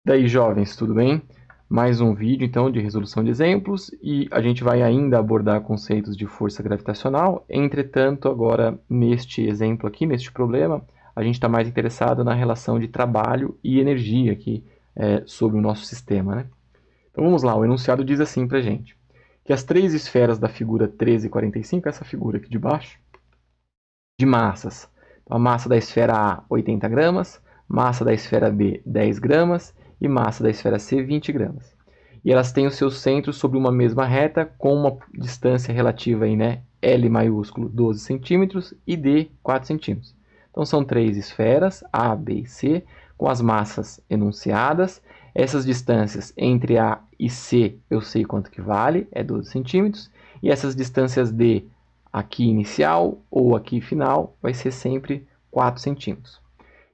Daí, jovens, tudo bem? Mais um vídeo, então, de resolução de exemplos, e a gente vai ainda abordar conceitos de força gravitacional. Entretanto, agora, neste exemplo aqui, neste problema, a gente está mais interessado na relação de trabalho e energia aqui sobre o nosso sistema, né? Então, vamos lá, o enunciado diz assim para a gente, que as três esferas da figura 1345, essa figura aqui de baixo, de massas. Então, a massa da esfera A, 80 gramas, massa da esfera B, 10 gramas, e massa da esfera C, 20 gramas. E elas têm os seus centros sobre uma mesma reta, com uma distância relativa aí, né? L maiúsculo, 12 centímetros, e D, 4 centímetros. Então, são três esferas, A, B e C, com as massas enunciadas. Essas distâncias entre A e C, eu sei quanto que vale, é 12 centímetros. E essas distâncias D, aqui inicial ou aqui final, vai ser sempre 4 centímetros.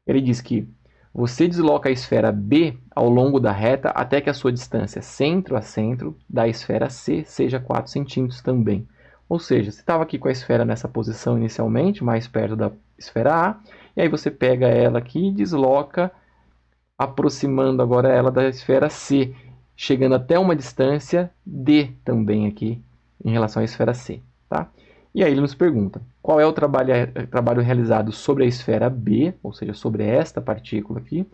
Ele diz que você desloca a esfera B ao longo da reta até que a sua distância centro a centro da esfera C seja 4 centímetros também. Ou seja, você estava aqui com a esfera nessa posição inicialmente, mais perto da esfera A, e aí você pega ela aqui e desloca, aproximando agora ela da esfera C, chegando até uma distância D também aqui em relação à esfera C. Tá? E aí ele nos pergunta, qual é o trabalho realizado sobre a esfera B, ou seja, sobre esta partícula aqui,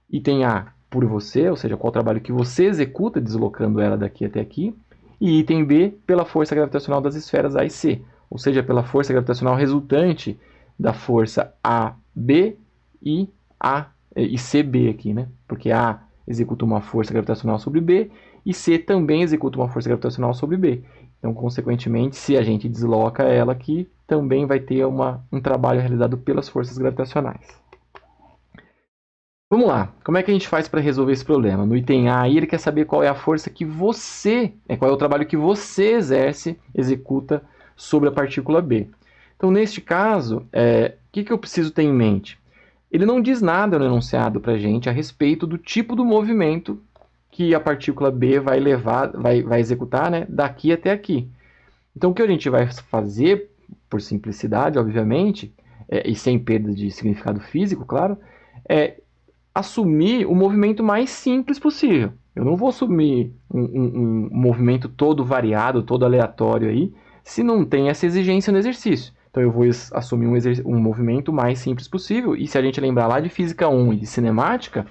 item A, por você, ou seja, qual o trabalho que você executa deslocando ela daqui até aqui, e item B, pela força gravitacional das esferas A e C, ou seja, pela força gravitacional resultante da força AB e CB aqui, né? Porque A executa uma força gravitacional sobre B e C também executa uma força gravitacional sobre B. Então, consequentemente, se a gente desloca ela aqui, também vai ter um trabalho realizado pelas forças gravitacionais. Vamos lá, como é que a gente faz para resolver esse problema? No item A, ele quer saber qual é a força que qual é o trabalho que você executa sobre a partícula B. Então, neste caso, o que eu preciso ter em mente? Ele não diz nada no enunciado para a gente a respeito do tipo do movimento que a partícula B vai executar, né, daqui até aqui. Então, o que a gente vai fazer, por simplicidade, obviamente, e sem perda de significado físico, claro, é assumir o movimento mais simples possível. Eu não vou assumir um movimento todo variado, todo aleatório aí, se não tem essa exigência no exercício. Então eu vou assumir um movimento mais simples possível, e se a gente lembrar lá de Física 1 e de Cinemática,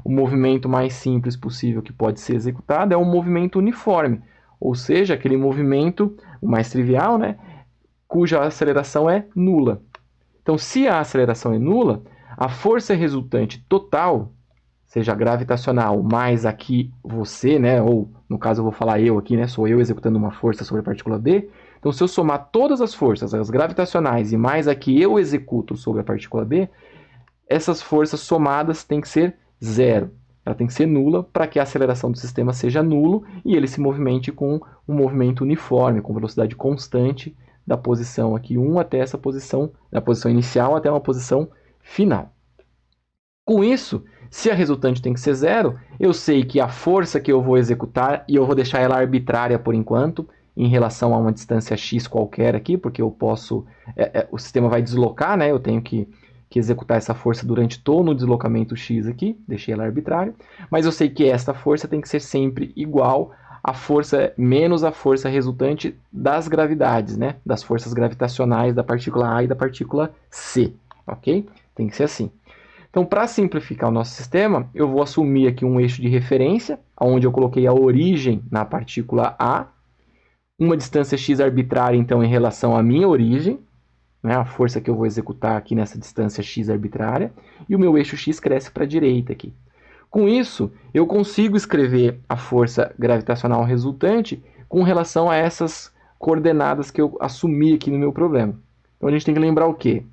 o movimento mais simples possível que pode ser executado é um movimento uniforme, ou seja, aquele movimento, o mais trivial, né, cuja aceleração é nula. Então, se a aceleração é nula, a força resultante total, seja gravitacional, mais aqui você, né, ou no caso eu vou falar eu aqui, né, sou eu executando uma força sobre a partícula B. Então, se eu somar todas as forças, as gravitacionais, e mais a que eu executo sobre a partícula B, essas forças somadas têm que ser zero. Ela tem que ser nula para que a aceleração do sistema seja nulo e ele se movimente com um movimento uniforme, com velocidade constante da posição aqui 1 até essa posição, da posição inicial até uma posição final. Com isso, se a resultante tem que ser zero, eu sei que a força que eu vou executar, e eu vou deixar ela arbitrária por enquanto, em relação a uma distância x qualquer aqui, porque eu posso, o sistema vai deslocar, né? Eu tenho que executar essa força durante todo o deslocamento x aqui, deixei ela arbitrária, mas eu sei que esta força tem que ser sempre igual à força menos a força resultante das gravidades, né? Das forças gravitacionais da partícula A e da partícula C, ok? Tem que ser assim. Então, para simplificar o nosso sistema, eu vou assumir aqui um eixo de referência, onde eu coloquei a origem na partícula A, uma distância x arbitrária, então, em relação à minha origem, né, a força que eu vou executar aqui nessa distância x arbitrária, e o meu eixo x cresce para a direita aqui. Com isso, eu consigo escrever a força gravitacional resultante com relação a essas coordenadas que eu assumi aqui no meu problema. Então, a gente tem que lembrar o quê?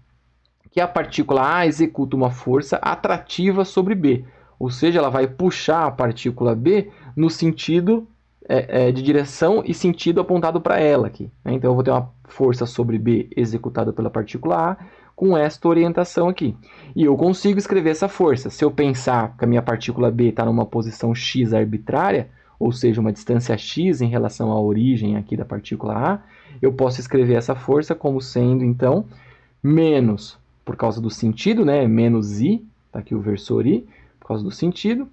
Que a partícula A executa uma força atrativa sobre B, ou seja, ela vai puxar a partícula B no sentido de direção e sentido apontado para ela aqui. Né? Então eu vou ter uma força sobre B executada pela partícula A com esta orientação aqui. E eu consigo escrever essa força. Se eu pensar que a minha partícula B está numa posição x arbitrária, ou seja, uma distância x em relação à origem aqui da partícula A, eu posso escrever essa força como sendo, então, por causa do sentido, né? Menos i, está aqui o versor i, por causa do sentido,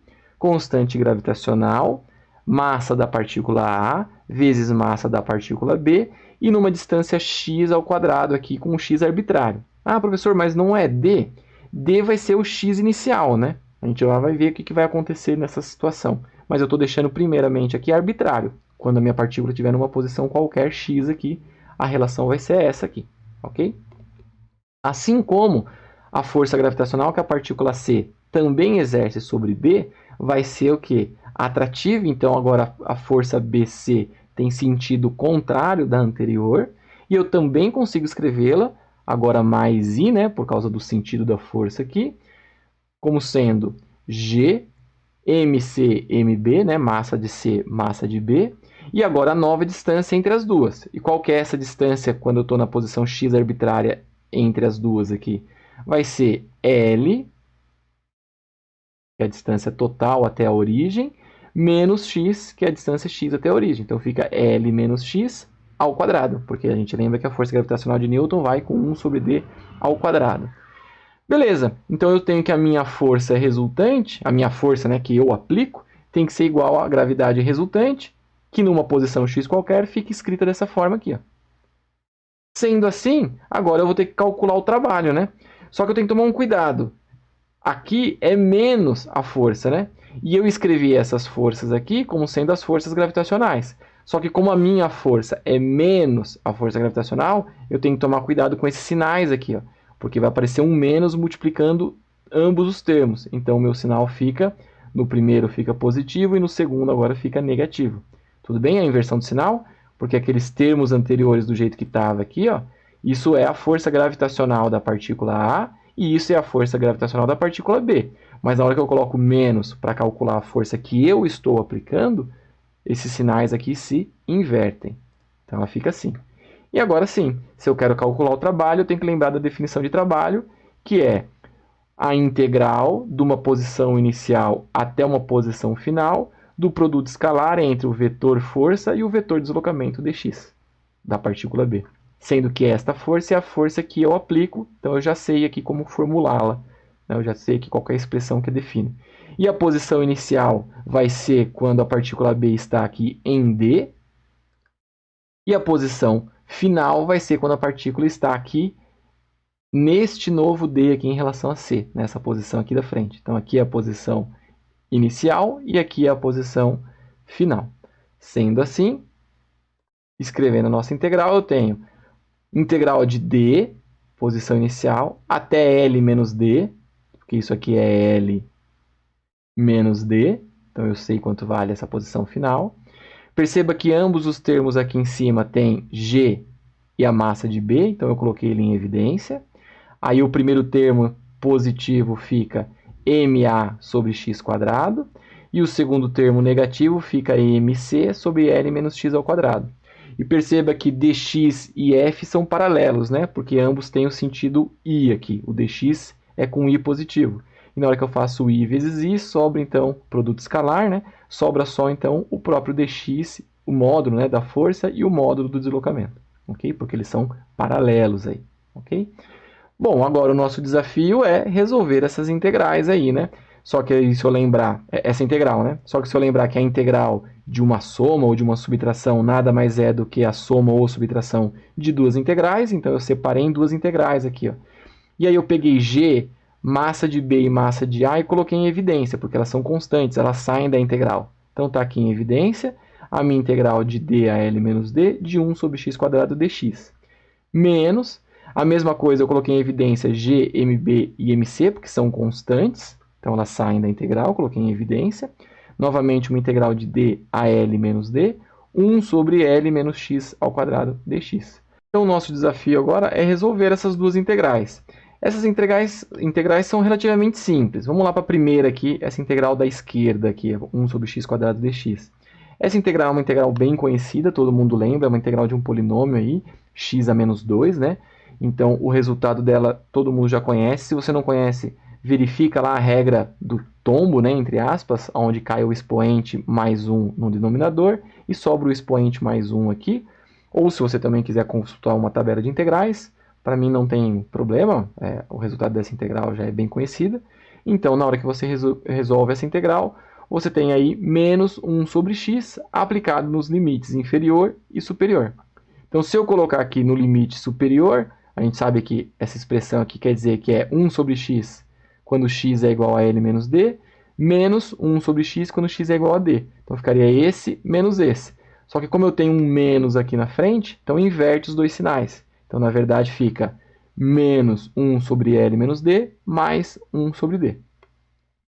constante gravitacional, massa da partícula A vezes massa da partícula B, e numa distância x ao quadrado aqui com um x arbitrário. Ah, professor, mas não é d? D vai ser o x inicial, né? A gente já vai ver o que vai acontecer nessa situação. Mas eu estou deixando primeiramente aqui arbitrário. Quando a minha partícula estiver numa posição qualquer x aqui, a relação vai ser essa aqui, ok? Assim como a força gravitacional que a partícula C também exerce sobre B, vai ser o quê? Atrativa, então agora a força BC tem sentido contrário da anterior, e eu também consigo escrevê-la, agora mais I, né, por causa do sentido da força aqui, como sendo G, MC, MB, né, massa de C, massa de B, e agora a nova distância entre as duas. E qual que é essa distância quando eu estou na posição x arbitrária entre as duas aqui? Vai ser L, que é a distância total até a origem, menos x, que é a distância x até a origem. Então fica L menos x ao quadrado, porque a gente lembra que a força gravitacional de Newton vai com 1 sobre d ao quadrado. Beleza, então eu tenho que a minha força resultante, a minha força, né, que eu aplico, tem que ser igual à gravidade resultante, que numa posição x qualquer fica escrita dessa forma aqui. Ó. Sendo assim, agora eu vou ter que calcular o trabalho, né? Só que eu tenho que tomar um cuidado. Aqui é menos a força, né? E eu escrevi essas forças aqui como sendo as forças gravitacionais. Só que como a minha força é menos a força gravitacional, eu tenho que tomar cuidado com esses sinais aqui, ó, porque vai aparecer um menos multiplicando ambos os termos. Então, o meu sinal fica, no primeiro fica positivo e no segundo agora fica negativo. Tudo bem a inversão do sinal? Porque aqueles termos anteriores do jeito que estava aqui, ó, isso é a força gravitacional da partícula A e isso é a força gravitacional da partícula B. Mas na hora que eu coloco menos para calcular a força que eu estou aplicando, esses sinais aqui se invertem. Então ela fica assim. E agora sim, se eu quero calcular o trabalho, eu tenho que lembrar da definição de trabalho, que é a integral de uma posição inicial até uma posição final do produto escalar entre o vetor força e o vetor deslocamento dx da partícula B. Sendo que esta força é a força que eu aplico, então eu já sei aqui como formulá-la. Eu já sei aqui qual é a expressão que eu defino. E a posição inicial vai ser quando a partícula B está aqui em D. E a posição final vai ser quando a partícula está aqui neste novo D aqui em relação a C, nessa posição aqui da frente. Então aqui é a posição inicial e aqui é a posição final. Sendo assim, escrevendo a nossa integral, eu tenho integral de D, posição inicial, até L menos D, porque isso aqui é L menos D, então eu sei quanto vale essa posição final. Perceba que ambos os termos aqui em cima têm G e a massa de B, então eu coloquei ele em evidência. Aí o primeiro termo positivo fica MA sobre x quadrado, e o segundo termo negativo fica MC sobre L menos x ao quadrado. E perceba que dx e f são paralelos, né? Porque ambos têm o sentido i aqui. O dx é com i positivo. E na hora que eu faço i vezes i, sobra então produto escalar, né? Sobra só então o próprio dx, o módulo, né, da força e o módulo do deslocamento, ok? Porque eles são paralelos aí, ok? Bom, agora o nosso desafio é resolver essas integrais aí, né? Só que aí, se eu lembrar, essa integral, né? Só que se eu lembrar que a integral de uma soma ou de uma subtração nada mais é do que a soma ou subtração de duas integrais, então eu separei em duas integrais aqui, ó. E aí eu peguei G, massa de B e massa de A e coloquei em evidência, porque elas são constantes, elas saem da integral. Então está aqui em evidência a minha integral de D a L menos D de 1 sobre x quadrado dx. Menos, a mesma coisa eu coloquei em evidência G, MB e MC, porque são constantes. Então elas saem da integral, coloquei em evidência. Novamente uma integral de D a L menos D, 1 sobre L menos x ao quadrado dx. Então o nosso desafio agora é resolver essas duas integrais. Essas integrais são relativamente simples. Vamos lá para a primeira aqui, essa integral da esquerda aqui, 1 sobre x quadrado dx. Essa integral é uma integral bem conhecida, todo mundo lembra, é uma integral de um polinômio aí, x a menos 2, né? Então o resultado dela todo mundo já conhece. Se você não conhece, verifica lá a regra do tombo, né, entre aspas, onde cai o expoente mais 1 no denominador e sobra o expoente mais 1 aqui. Ou se você também quiser consultar uma tabela de integrais, para mim não tem problema, o resultado dessa integral já é bem conhecida. Então, na hora que você resolve essa integral, você tem aí menos 1 sobre x aplicado nos limites inferior e superior. Então, se eu colocar aqui no limite superior, a gente sabe que essa expressão aqui quer dizer que é 1 sobre x quando x é igual a L menos D, menos 1 sobre x quando x é igual a D. Então, ficaria esse menos esse. Só que como eu tenho um menos aqui na frente, então inverte os dois sinais. Então, na verdade, fica menos 1 sobre L menos D, mais 1 sobre D.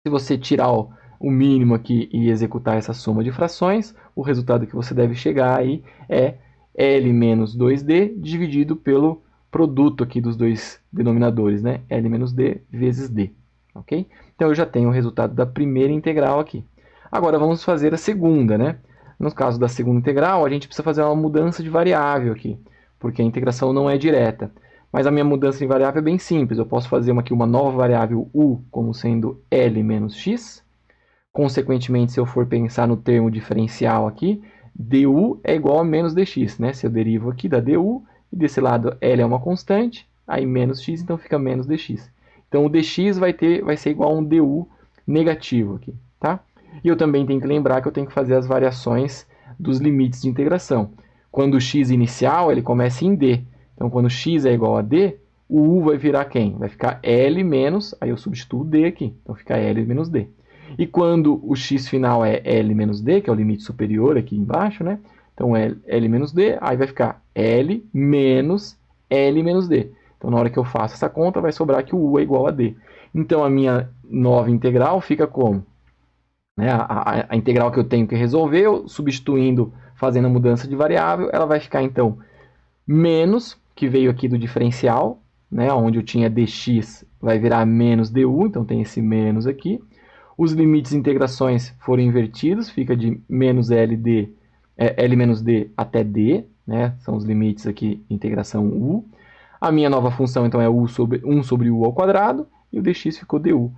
Se você tirar o mínimo aqui e executar essa soma de frações, o resultado que você deve chegar aí é L menos 2D dividido pelo produto aqui dos dois denominadores, né? L menos D vezes D. Ok? Então, eu já tenho o resultado da primeira integral aqui. Agora, vamos fazer a segunda, né? No caso da segunda integral, a gente precisa fazer uma mudança de variável aqui, porque a integração não é direta. Mas a minha mudança de variável é bem simples. Eu posso fazer aqui uma nova variável u como sendo L menos x. Consequentemente, se eu for pensar no termo diferencial aqui, du é igual a menos dx, né? Se eu derivo aqui da du, e desse lado L é uma constante, aí menos x, então fica menos dx. Então, o dx vai ser igual a um du negativo aqui, tá? E eu também tenho que lembrar que eu tenho que fazer as variações dos limites de integração. Quando o x inicial, ele começa em d. Então, quando x é igual a d, o u vai virar quem? Vai ficar L menos, aí eu substituo d aqui, então fica L menos d. E quando o x final é L menos d, que é o limite superior aqui embaixo, né? Então, L menos d, aí vai ficar L menos d. Então, na hora que eu faço essa conta, vai sobrar que o u é igual a d. Então, a minha nova integral fica como? Né? A integral que eu tenho que resolver, eu substituindo, fazendo a mudança de variável, ela vai ficar, então, menos, que veio aqui do diferencial, né? Onde eu tinha dx, vai virar menos du, então tem esse menos aqui. Os limites de integrações foram invertidos, fica de menos L menos d até d, né? São os limites aqui de integração u. A minha nova função, então, é 1 sobre u ao quadrado, e o dx ficou du.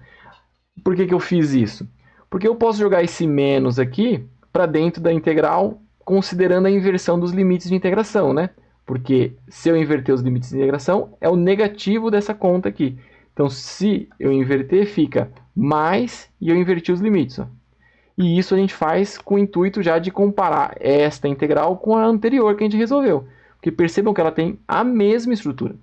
Por que eu fiz isso? Porque eu posso jogar esse menos aqui para dentro da integral, considerando a inversão dos limites de integração, né? Porque se eu inverter os limites de integração, é o negativo dessa conta aqui. Então, se eu inverter, fica mais, e eu inverti os limites. Ó. E isso a gente faz com o intuito já de comparar esta integral com a anterior que a gente resolveu. Porque percebam que ela tem a mesma estrutura.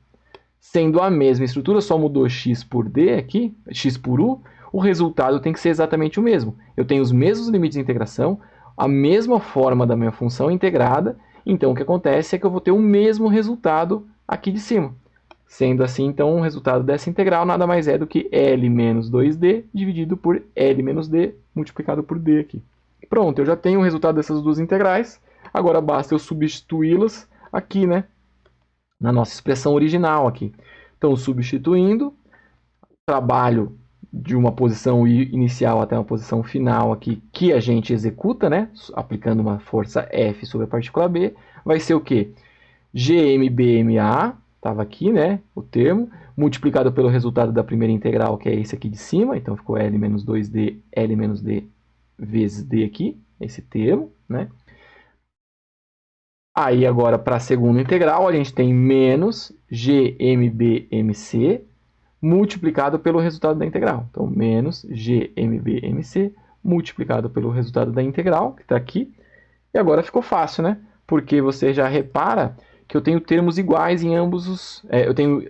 Sendo a mesma estrutura, só mudou x por d aqui, x por u, o resultado tem que ser exatamente o mesmo. Eu tenho os mesmos limites de integração, a mesma forma da minha função integrada, então o que acontece é que eu vou ter o mesmo resultado aqui de cima. Sendo assim, então, o resultado dessa integral nada mais é do que L menos 2D dividido por L menos D multiplicado por D aqui. Pronto, eu já tenho o resultado dessas duas integrais, agora basta eu substituí-las aqui, né? Na nossa expressão original aqui. Então, substituindo, trabalho de uma posição inicial até uma posição final aqui, que a gente executa, né? Aplicando uma força F sobre a partícula B, vai ser o quê? GMBMA, estava aqui, né? O termo, multiplicado pelo resultado da primeira integral, que é esse aqui de cima, então ficou L menos 2D, L menos D vezes D aqui, esse termo, né? Aí agora para a segunda integral a gente tem menos GMBMC multiplicado pelo resultado da integral. Então, menos GMBMC multiplicado pelo resultado da integral, que está aqui. E agora ficou fácil, né? Porque você já repara que eu tenho termos iguais em ambos os... eu tenho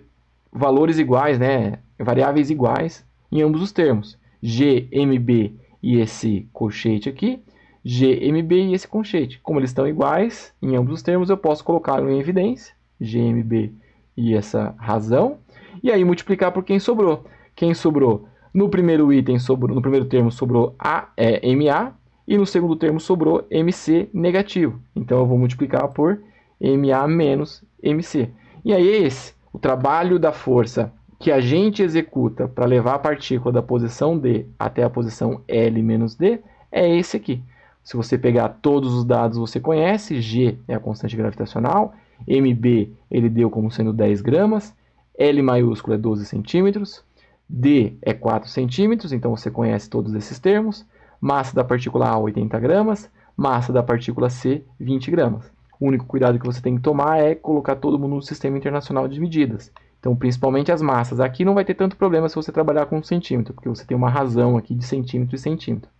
valores iguais, né? Variáveis iguais em ambos os termos. GMB e esse colchete aqui, GMB e esse colchete. Como eles estão iguais em ambos os termos, eu posso colocá-lo em evidência, GMB e essa razão, e aí multiplicar por quem sobrou. Quem sobrou? No primeiro item, no primeiro termo sobrou MA, e no segundo termo sobrou MC negativo. Então eu vou multiplicar por MA menos MC. E aí esse, o trabalho da força que a gente executa para levar a partícula da posição D até a posição L menos D, é esse aqui. Se você pegar todos os dados você conhece, G é a constante gravitacional, MB ele deu como sendo 10 gramas, L maiúsculo é 12 centímetros, D é 4 centímetros, então você conhece todos esses termos, massa da partícula A 80 gramas, massa da partícula C 20 gramas. O único cuidado que você tem que tomar é colocar todo mundo no Sistema Internacional de Medidas. Então, principalmente as massas. Aqui não vai ter tanto problema se você trabalhar com centímetro, porque você tem uma razão aqui de centímetro e centímetro.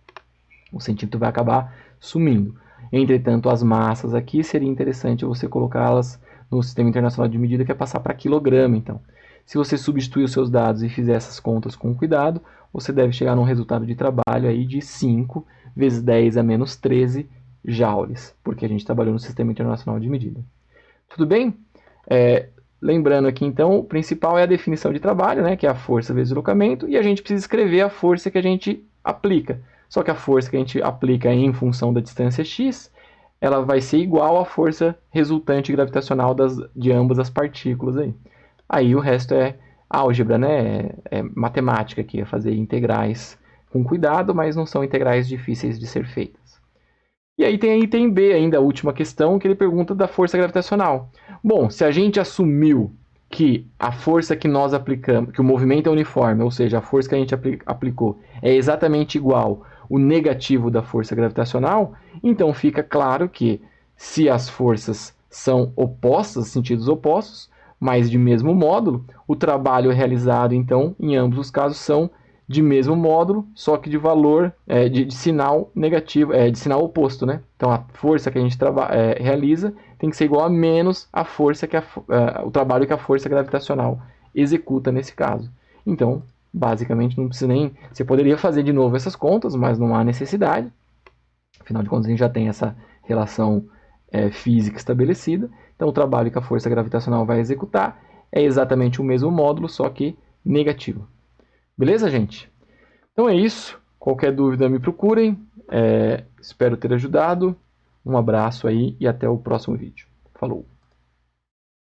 O centímetro vai acabar sumindo. Entretanto, as massas aqui seria interessante você colocá-las no Sistema Internacional de Medida, que é passar para quilograma, então. Se você substituir os seus dados e fizer essas contas com cuidado, você deve chegar num resultado de trabalho aí de 5 vezes 10 a menos 13 joules, porque a gente trabalhou no Sistema Internacional de Medida. Tudo bem? Lembrando aqui, então, o principal é a definição de trabalho, né, que é a força vezes deslocamento, e a gente precisa escrever a força que a gente aplica. Só que a força que a gente aplica em função da distância x, ela vai ser igual à força resultante gravitacional de ambas as partículas aí. Aí o resto é álgebra, né? É matemática aqui, é fazer integrais com cuidado, mas não são integrais difíceis de ser feitas. E aí tem item B ainda, a última questão, que ele pergunta da força gravitacional. Bom, se a gente assumiu que a força que nós aplicamos, que o movimento é uniforme, ou seja, a força que a gente aplicou é exatamente igual ao negativo da força gravitacional, então fica claro que se as forças são opostas, sentidos opostos, mas de mesmo módulo, o trabalho realizado, então, em ambos os casos são de mesmo módulo, só que de valor de sinal negativo, de sinal oposto, né? Então a força que a gente realiza tem que ser igual a menos a força que o trabalho que a força gravitacional executa nesse caso. Então, basicamente, não precisa nem. Você poderia fazer de novo essas contas, mas não há necessidade. Afinal de contas, a gente já tem essa relação física estabelecida. Então, o trabalho que a força gravitacional vai executar é exatamente o mesmo módulo, só que negativo. Beleza, gente? Então é isso. Qualquer dúvida me procurem. Espero ter ajudado. Um abraço aí e até o próximo vídeo. Falou!